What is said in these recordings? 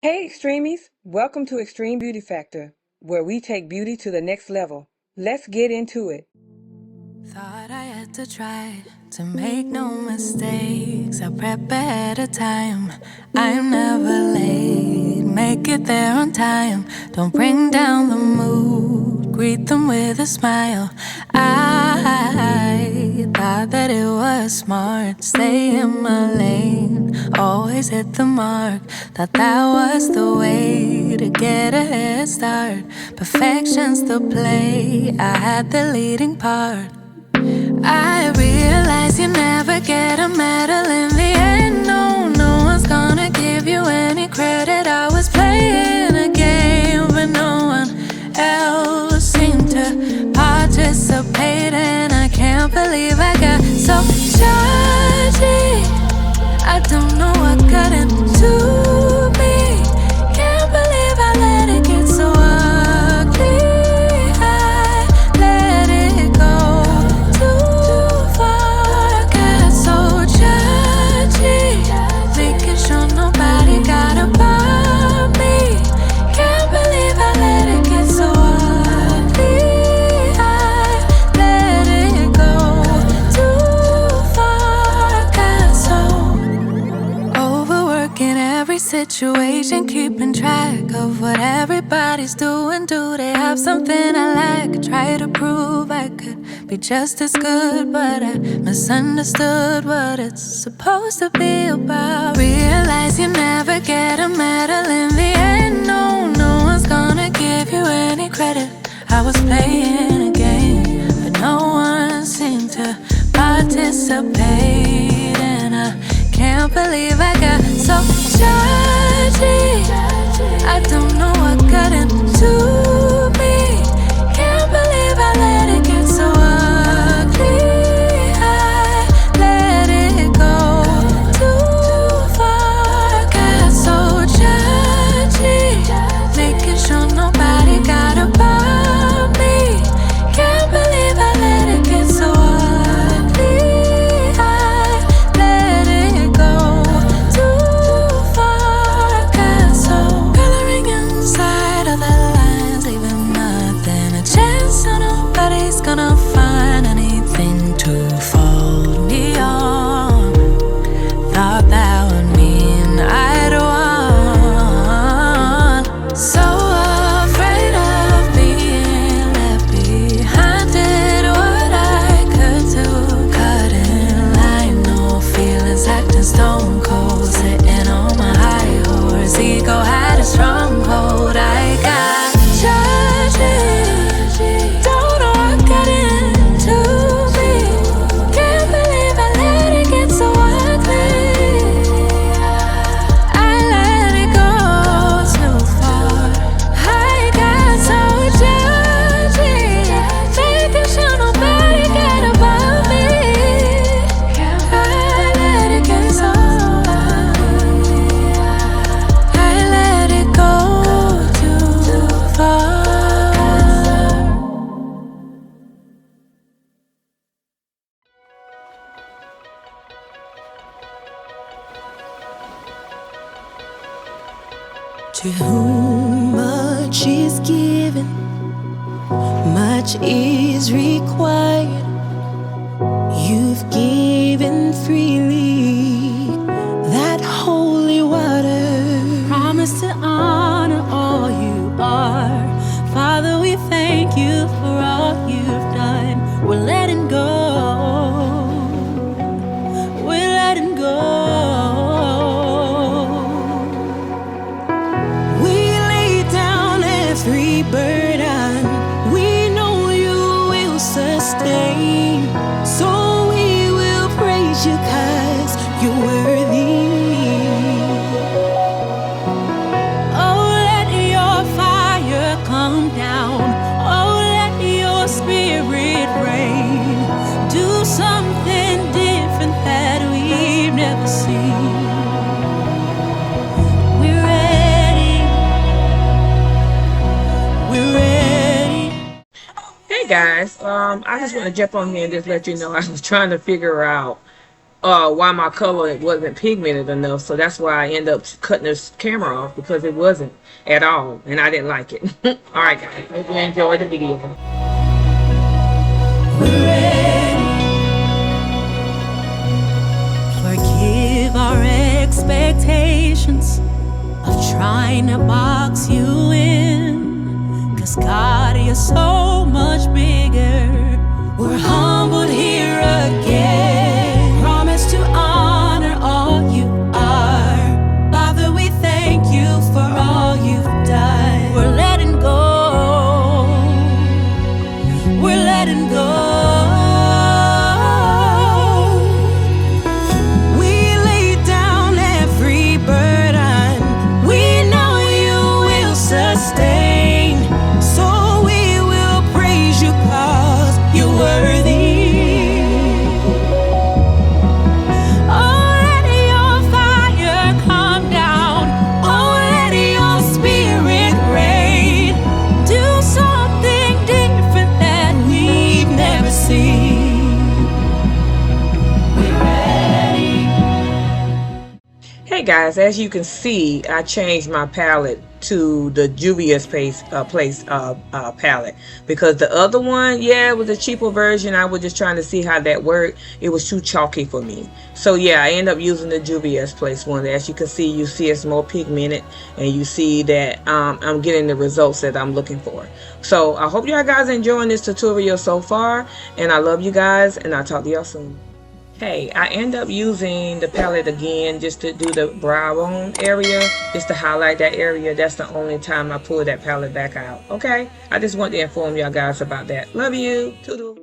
Hey Extremies, welcome to Extreme Beauty Factor, where we take beauty to the next level. Let's get into it. Thought I had to try to make no mistakes. I prep ahead of time. I'm never late. Make it there on time. Don't bring down the mood. Greet them with a smile. I thought that it was smart. Stay in my lane. Always hit the mark. Thought that was the way to get a head start. Perfection's the play. I had the leading part. I realize you never get a medal in the end. No, no one's gonna give you any credit. I was playing a game, but no one else seemed to participate. And I can't believe I got so judgy. I don't know what got into me. Can't believe I let it get so ugly. I let it go too far. Got so judgy, making sure nobody got above me. Can't believe I let it get so ugly. I let it go too far. Got so overworking every situation, keeping track of what everybody's doing. Do they have something I lack? I try to prove I could be just as good, but I misunderstood what it's supposed to be about. Realize you never get a medal in the end. No, no one's gonna give you any credit. I was playing a game, but no one seemed to participate. And I can't believe I got so judgy. I don't know what got into me. Can't believe I let it get so ugly. I let it go too far. Got so judgy, making sure nobody got above me. Can't believe I let it get so ugly. I let it go too far. Got so coloring inside of the lines, leaving nothing a chance. So nobody's gonna find anything to fault me on. Thought that would mean I'd won. So afraid of being left behind. Did what I could to cut in line. No feelings, acting stone cold. Sitting on my high horse. Ego had a stronghold. I got judging. Don't know what got into me. Can't believe I let it get so ugly. I let it go too far. I got so judgy, making sure nobody got above me. I let it get so ugly. I let it go too far. To whom much is given, much is required. You've given freely that holy water. Promise to honor all you are. Father, we thank you for all you've done. We're letting go. We're letting go. We lay down every burden. We know you will sustain. So we will praise you 'cause you're worthy. Oh, let your fire come down. Oh, let your spirit reign. Do something different that we've never seen. We're ready. We're ready. Hey guys, I just want to jump on here and just let you know I was trying to figure out why my color wasn't pigmented enough. So that's why I end up cutting this camera off, because it wasn't at all, and I didn't like it. All right, guys, hope you enjoyed the video. We're ready. Forgive our expectations of trying to box you in, 'cause God, you're so much bigger. We're humbled here again. Promise to honor all you are. Father, we thank you for all you've done. We're letting go. We're letting go. We lay down every burden. We know you will sustain. So we will praise you 'cause you're worthy. Hey guys, as you can see, I changed my palette to the Juvia's palette, because the other one, yeah, it was a cheaper version. I was just trying to see how that worked. It was too chalky for me. So yeah, I end up using the Juvia's Place one. As you can see, it's more pigmented, and you see that I'm getting the results that I'm looking for. So I hope y'all guys are enjoying this tutorial so far, and I love you guys, and I'll talk to y'all soon. Hey, I end up using the palette again just to do the brow bone area, just to highlight that area. That's the only time I pull that palette back out. Okay, I just want to inform y'all guys about that. Love you. Toodle.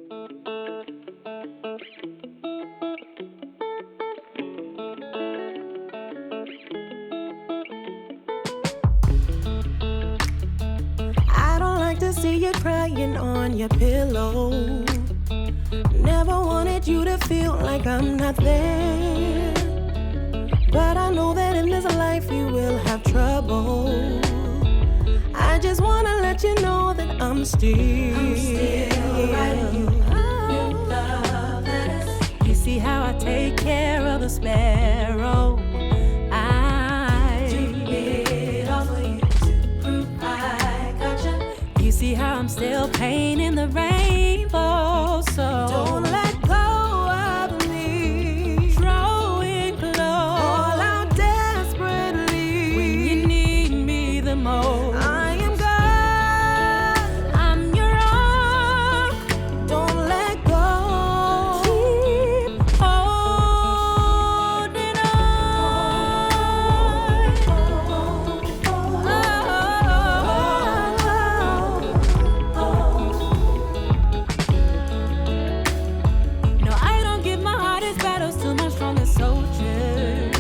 I don't like to see you crying on your pillow. Never wanted you to feel like I'm not there, but I know that in this life you will have trouble. I just wanna let you know that I'm still writing you new love letters. You see how I take care of the sparrow. I do it all for you to prove I gotcha. You see how I'm still painting the rainbow, so don't let go of me. Drawing close, all out desperately when you need me the most. I am God, I'm your rock. Don't let go. Keep holding on. No, I don't give my hardest battles to my strongest soldiers.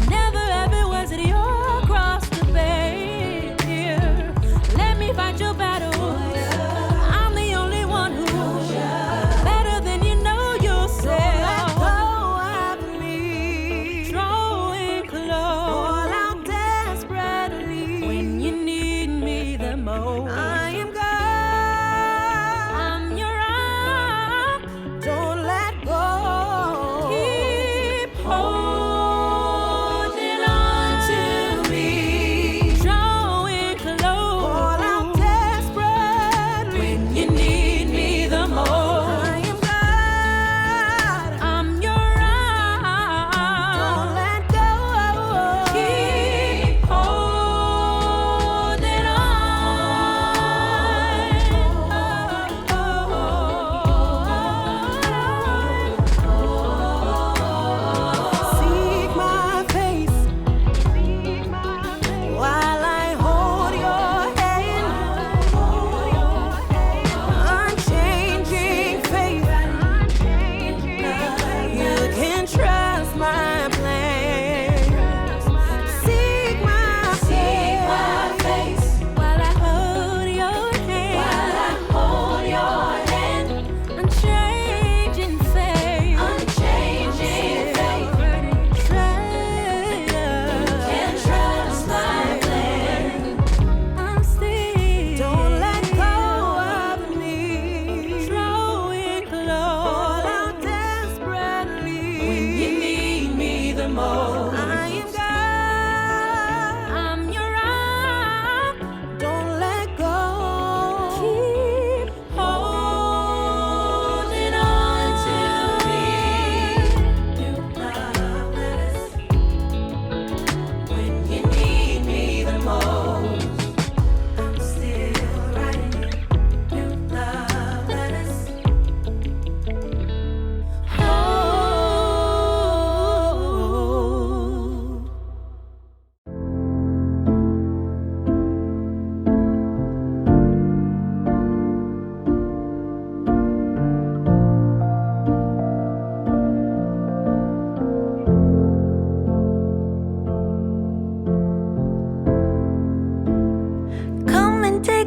Never ever was it your cross to bear. Let me fight your battles. I'm the only one who's better than you know yourself. Let go of me. Drawing close, all out desperately when you need me the most. I am God, I'm your rock. Don't let go. Keep holding on to me. Drawing close, all out desperately when you need me the most. I am God, I'm your rock. Don't let go. Keep holding on.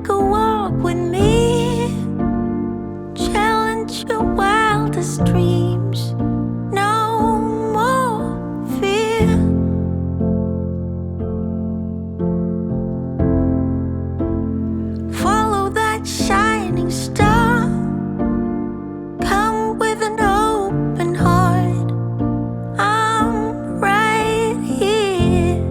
take a walk with me, challenge your wildest dreams. No more fear. Follow that shining star. Come with an open heart. I'm right here.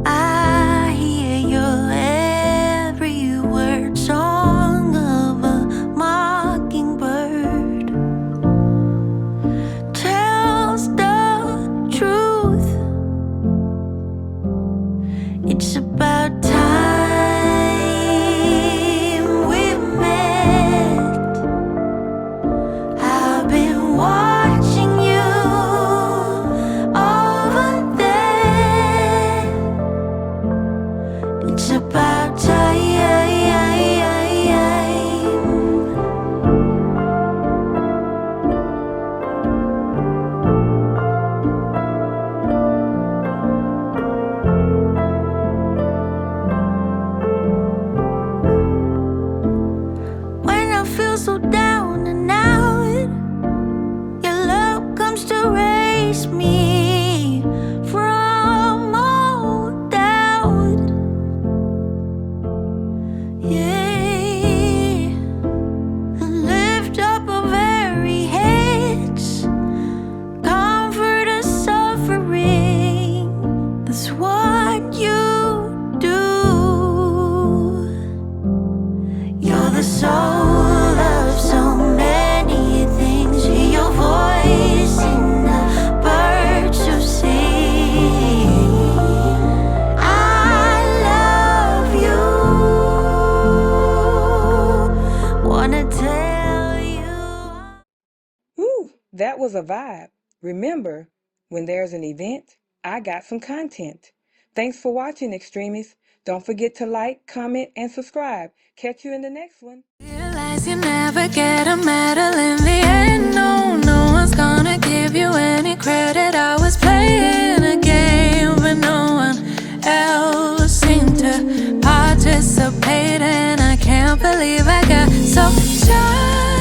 I hear your every word, song of a mockingbird. Tells the truth. It's about time we met. I've been watching you over there. It's about time. When I feel so down and out, your love comes to raise me from all doubt. Yeah, and lift up our very heads, comfort us suffering. That's what you do. You're the soul of so many things. Hear your voice in the birds who sing. I love you. Wanna tell you. Woo, that was a vibe. Remember, when there's an event, I got some content. Thanks for watching, Extremies. Don't forget to like, comment, and subscribe. Catch you in the next one. Realize you never get a medal in the end. No, no one's gonna give you any credit. I was playing a game, but no one else seemed to participate. And I can't believe I got so shy.